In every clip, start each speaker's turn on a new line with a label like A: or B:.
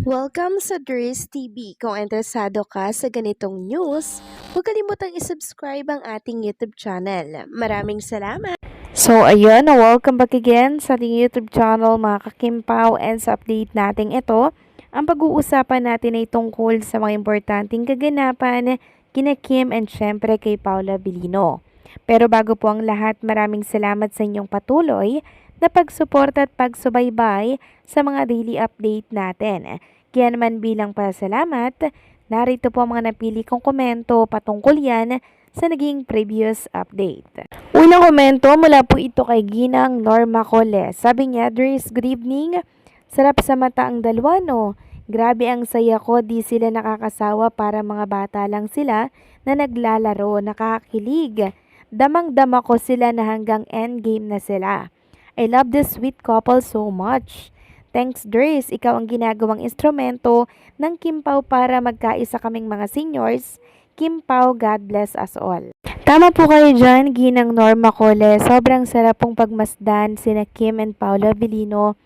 A: Welcome sa Dries TV. Kung interesado ka sa ganitong news, huwag kalimutang isubscribe ang ating YouTube channel. Maraming salamat!
B: So, ayun, welcome back again sa ating YouTube channel mga kakimpaw, and sa update natin ito, ang pag-uusapan natin ay tungkol sa mga importanteng kaganapan kina Kim and syempre kay Paula Vilino. Pero bago po ang lahat, maraming salamat sa inyong patuloy na pagsuporta at pagsubaybay sa mga daily update natin. Kaya naman bilang pasalamat, narito po ang mga napili kong komento patungkol yan sa naging previous update. Unang komento mula po ito kay Ginang Norma Cole. Sabi niya, Dries, good evening. Sarap sa mata ang dalawa, no? Grabe ang saya ko, di sila nakakasawa, para mga bata lang sila na naglalaro, nakakakilig. Damang-dama ko sila na hanggang endgame na sila. I love this sweet couple so much. Thanks, Dries. Ikaw ang ginagawang instrumento ng Kim Pao para magkaisa kaming mga seniors. Kim Pao, God bless us all. Tama po kayo dyan, Ginang Norma Cole. Sobrang sarap pong pagmasdan sina Kim and Paula Vilino.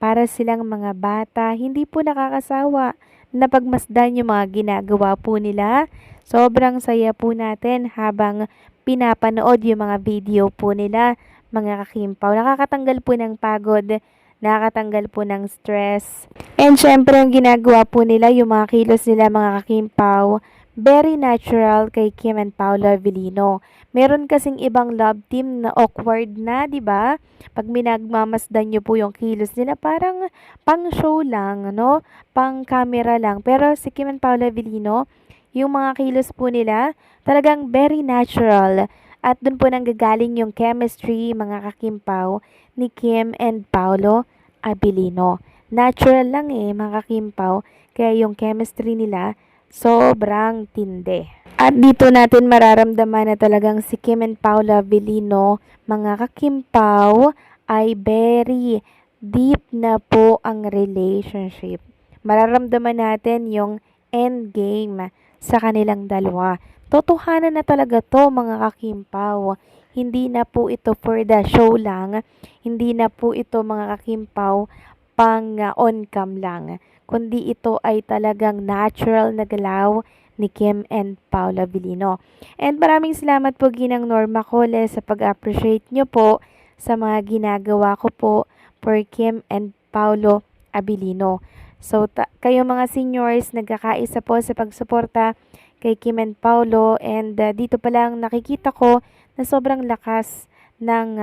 B: Para silang mga bata, hindi po nakakasawa na pagmasdan yung mga ginagawa po nila. Sobrang saya po natin habang pinapanood yung mga video po nila, mga kakimpaw. Nakakatanggal po ng pagod, nakakatanggal po ng stress. And syempre, ang ginagawa po nila, yung mga kilos nila, mga kakimpaw, very natural kay Kim and Paula Vilino. Meron kasing ibang love team na awkward na, di ba? Pag minagmamasdan nyo po yung kilos nila, parang pang show lang, no? Pang camera lang. Pero si Kim and Paula Vilino, yung mga kilos po nila, talagang very natural. At dun po nanggagaling yung chemistry, mga kakimpaw, ni Kim and Paolo Abilino. Natural lang mga kakimpaw, kaya yung chemistry nila sobrang tindi. At dito natin mararamdaman na talagang si Kim and Paula Vilino, mga kakimpaw, ay very deep na po ang relationship. Mararamdaman natin yung end game sa kanilang dalawa. Totohanan na talaga to, mga kakimpaw. Hindi na po ito for the show lang. Hindi na po ito, mga kakimpaw, pang on cam lang. Kundi ito ay talagang natural na galaw ni Kim and Paula Vilino. And maraming salamat po, Ginang Norma Cole, sa pag-appreciate nyo po sa mga ginagawa ko po for Kim and Paolo Abilino. So, kayo mga seniors, nagkakaisa po sa pagsuporta kay Kim and Paolo, and dito pa lang nakikita ko na sobrang lakas ng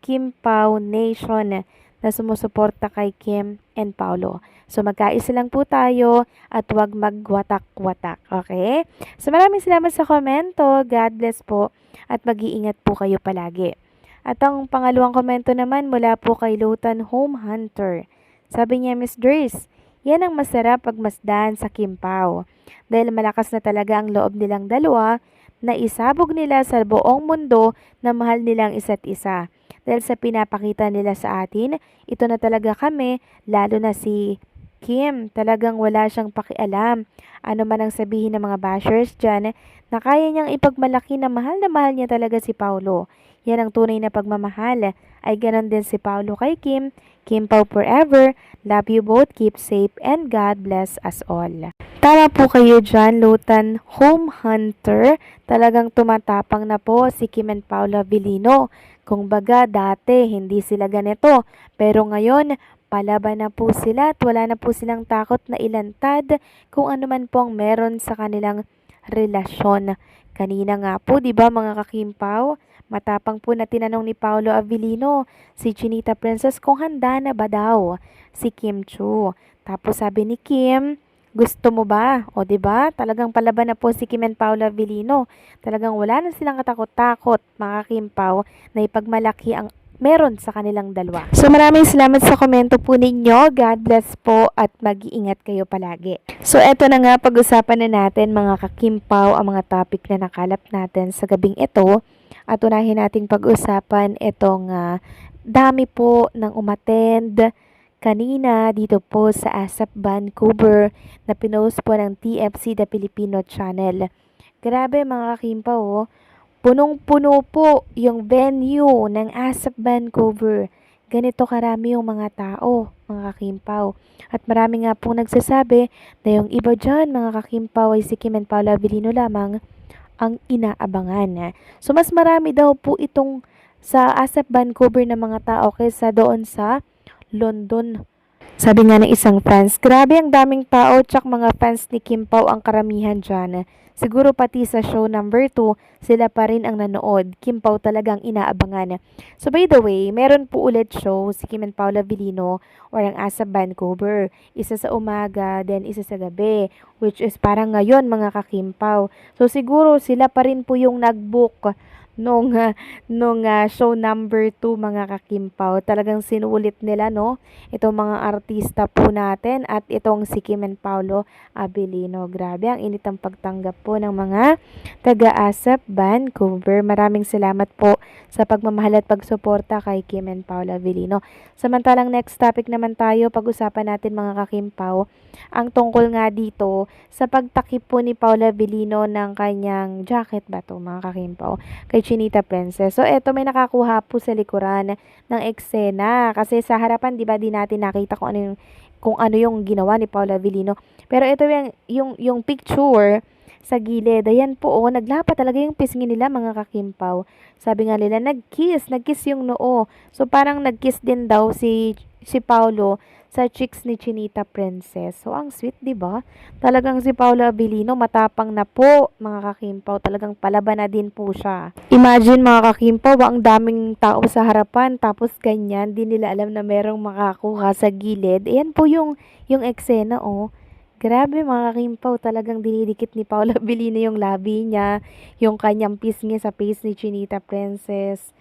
B: Kim Pao Nation na sumusuporta kay Kim and Paolo. So magkaisa lang po tayo at huwag magwatak-watak, okay? So maraming salamat sa komento. God bless po at mag-iingat po kayo palagi. At ang pangalawang komento naman mula po kay Lutan Home Hunter. Sabi niya, Miss Dries, yan ang masarap pagmasdan sa Kim Pao. Dahil malakas na talaga ang loob nilang dalawa, na isabog nila sa buong mundo na mahal nilang isa't isa. Dahil sa pinapakita nila sa atin, ito na talaga kami, lalo na si Kim. Talagang wala siyang pakialam. Ano man ang sabihin ng mga bashers dyan, na kaya niyang ipagmalaki na mahal niya talaga si Paolo. Yan ang tunay na pagmamahal. Ay ganon din si Paolo kay Kim. Kim Pao forever. Love you both. Keep safe and God bless us all. Tama po kayo dyan, Lutan Home Hunter. Talagang tumatapang na po si Kim and Paula Vilino. Kung baga dati hindi sila ganito, pero ngayon palaban na po sila at wala na po silang takot na ilantad kung ano man pong meron sa kanilang relasyon. Kanina nga po, di ba mga kakimpaw, matapang po na tinanong ni Paolo Avellino si Chinita Princess kung handa na ba daw si Kim Chu. Tapos sabi ni Kim, gusto mo ba? O di ba? Talagang palaban na po si Kim and Paula Vilino. Talagang wala na silang katakot-takot, mga Kimpaw, na ipagmalaki ang meron sa kanilang dalawa. So maraming salamat sa komento po ninyo. God bless po at mag-iingat kayo palagi. So eto na nga, pag-usapan na natin mga kakimpaw ang mga topic na nakalap natin sa gabing ito. At unahin nating pag-usapan itong dami po ng umattend kanina dito po sa ASAP Vancouver na pinost po ng TFC The Filipino Channel. Grabe mga kakimpaw, punong-puno po yung venue ng ASAP Vancouver. Ganito karami yung mga tao. mga kakimpaw. At marami nga pong nagsasabi na yung iba dyan, mga kakimpaw, ay si Kim and Paolo Abilino lamang ang inaabangan. So mas marami daw po itong sa ASAP Vancouver na mga tao kaysa doon sa London. Sabi nga ng isang fans, grabe ang daming tao tsak mga fans ni Kim Pao ang karamihan dyan. Siguro pati sa show number 2, sila pa rin ang nanood. Kim Pao talagang inaabangan. So by the way, meron po ulit show si Kim and Paula Vilino or ang ASAP Vancouver. Isa sa umaga, then isa sa gabi. Which is parang ngayon mga ka-Kim Pao. So siguro sila pa rin po yung nag-book nung show number 2 mga kakimpaw. Talagang sinulit nila no itong mga artista po natin at itong si Kim and Paolo Abilino. Grabe ang init ang pagtanggap po ng mga taga-ASAP Vancouver. Maraming salamat po sa pagmamahal at pagsuporta kay Kim and Paolo Abilino. Samantalang next topic naman tayo, pag-usapan natin mga kakimpaw ang tungkol nga dito sa pagtakip po ni Paula Abilino ng kanyang jacket ba to mga kakimpaw kay Chinita Princess. So eto may nakakuha po sa likuran ng eksena kasi sa harapan 'di ba di natin nakita kung ano yung ginawa ni Paula Abilino. Pero ito yung picture sa gilid. Ayan po, oh, naglapa talaga yung pisngi nila mga kakimpaw. Sabi nga nila, nagkiss yung noo. So, parang nagkiss din daw si Paulo sa cheeks ni Chinita Princess. So, ang sweet, di ba? Talagang si Paolo Abilino, matapang na po, mga kakimpaw. Talagang palaban na din po siya. Imagine, mga kakimpaw, ang daming tao sa harapan, tapos ganyan, di nila alam na merong makakuha sa gilid. Ayan po yung eksena, oh. Grabe mga kakimpaw, talagang dinidikit ni Paolo Abilino yung labi niya, yung kanyang pisngi sa face ni Chinita Princess.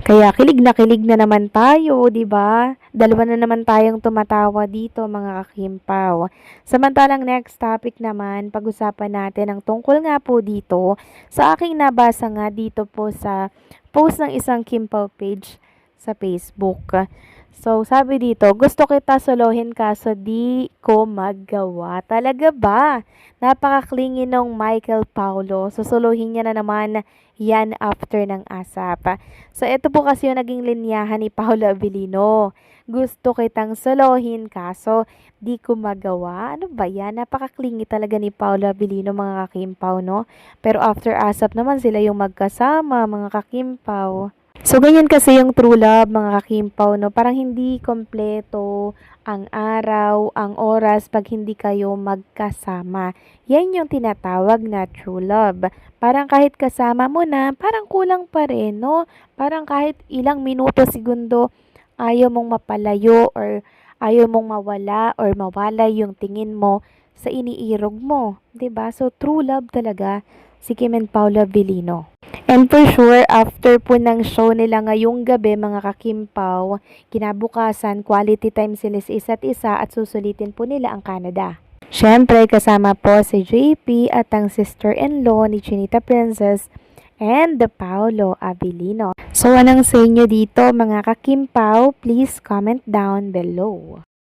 B: Kaya kilig na naman tayo, 'di ba? Dalawa na naman tayong tumatawa dito, mga kakimpaw. Samantalang next topic naman, pag-usapan natin ang tungkol nga po dito sa aking nabasa nga dito po sa post ng isang Kimpaw page sa Facebook. So, sabi dito, gusto kita solohin kaso di ko magawa. Talaga ba? Napaka-clingy nung Michael Paulo. Susuluhin niya na naman yan after ng ASAP. So, ito po kasi yung naging linyahan ni Paolo Abilino. Gusto kitang solohin kaso di ko magawa. Ano ba yan? Napaka-clingy talaga ni Paolo Abilino mga kakimpaw, no? Pero after ASAP naman sila yung magkasama, mga kakimpaw. So, ganyan kasi yung true love, mga kakimpaw, no? Parang hindi kompleto ang araw, ang oras pag hindi kayo magkasama. Yan yung tinatawag na true love. Parang kahit kasama mo na, parang kulang pa rin, no? Parang kahit ilang minuto, segundo, ayaw mong mapalayo or ayaw mong mawala or mawala yung tingin mo sa iniirog mo. 'Di ba? So, true love talaga si Kim and Paula Abilino. And for sure, after po ng show nila ngayong gabi, mga kakimpaw, kinabukasan, quality time sila sa isa't isa at susulitin po nila ang Canada. Siyempre, kasama po si JP at ang sister-in-law ni Chinita Princess and the Paolo Abilino. So, anong sa inyo dito, mga kakimpaw? Please comment down below.